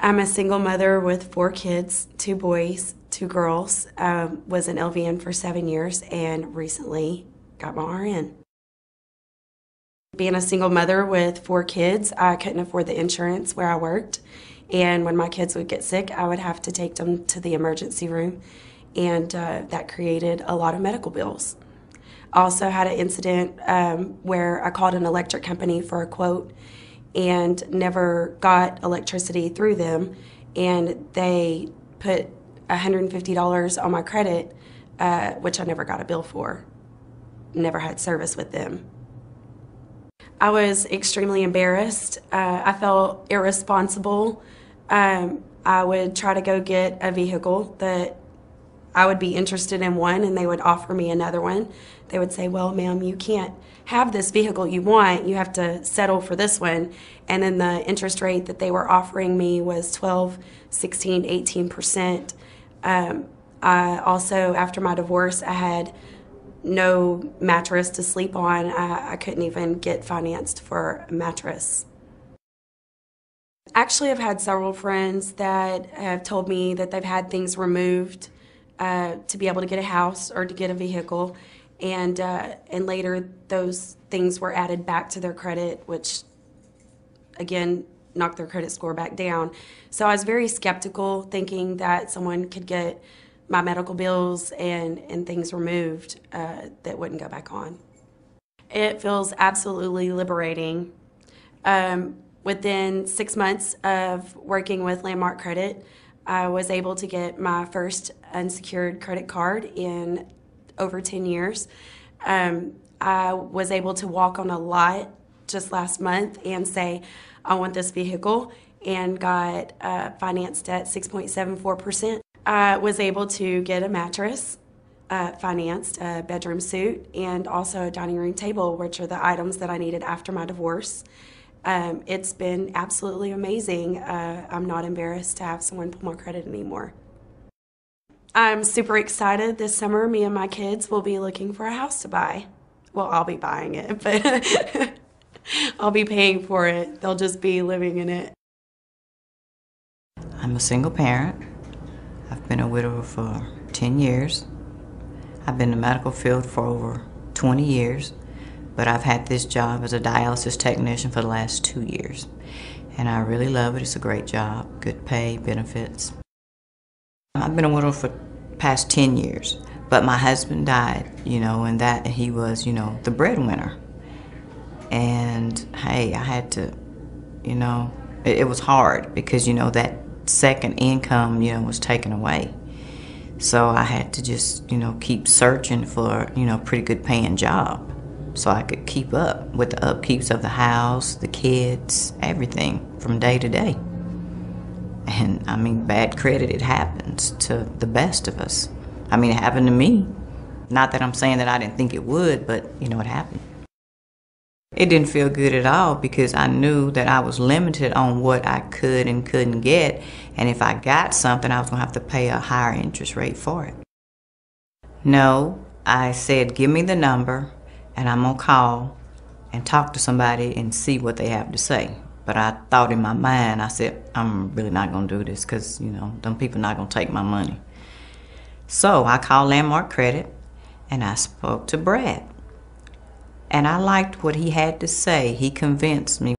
I'm a single mother with 4 kids, 2 boys, 2 girls. Was an LVN for 7 years and recently got my RN. Being a single mother with 4 kids, I couldn't afford the insurance where I worked. And when my kids would get sick, I would have to take them to the emergency room. And that created a lot of medical bills. I also had an incident where I called an electric company for a quote and never got electricity through them, and they put $150 on my credit, which I never got a bill for. Never had service with them. I was extremely embarrassed. I felt irresponsible. I would try to go get a vehicle that I would be interested in one, and they would offer me another one. They would say, well, ma'am, you can't have this vehicle you want. You have to settle for this one. And then the interest rate that they were offering me was 12, 16, 18%. I also, after my divorce, I had no mattress to sleep on. I couldn't even get financed for a mattress. Actually, I've had several friends that have told me that they've had things removed to be able to get a house or to get a vehicle, and later those things were added back to their credit, which again knocked their credit score back down. So I was very skeptical, thinking that someone could get my medical bills and things removed that wouldn't go back on. It feels absolutely liberating. Within 6 months of working with Landmark Credit, I was able to get my first unsecured credit card in over 10 years. I was able to walk on a lot just last month and say, I want this vehicle, and got financed at 6.74%. I was able to get a mattress financed, a bedroom suite, and also a dining room table, which are the items that I needed after my divorce. It's been absolutely amazing. I'm not embarrassed to have someone pull my credit anymore. I'm super excited. This summer, me and my kids will be looking for a house to buy. Well, I'll be buying it, but I'll be paying for it. They'll just be living in it. I'm a single parent. I've been a widower for 10 years. I've been in the medical field for over 20 years. But I've had this job as a dialysis technician for the last 2 years. And I really love it. It's a great job, good pay, benefits. I've been a widow for the past 10 years. But my husband died, and that he was, the breadwinner. And hey, I had to, it was hard because, that second income, was taken away. So I had to just, keep searching for, a pretty good paying job, so I could keep up with the upkeeps of the house, the kids, everything from day to day. And I mean, bad credit, it happens to the best of us. I mean, it happened to me. Not that I'm saying that I didn't think it would, but it happened. It didn't feel good at all because I knew that I was limited on what I could and couldn't get. And if I got something, I was gonna have to pay a higher interest rate for it. No, I said, give me the number, and I'm gonna call and talk to somebody and see what they have to say. But I thought in my mind, I said, I'm really not gonna do this because, them people not gonna take my money. So I called Landmark Credit and I spoke to Brad. And I liked what he had to say. He convinced me.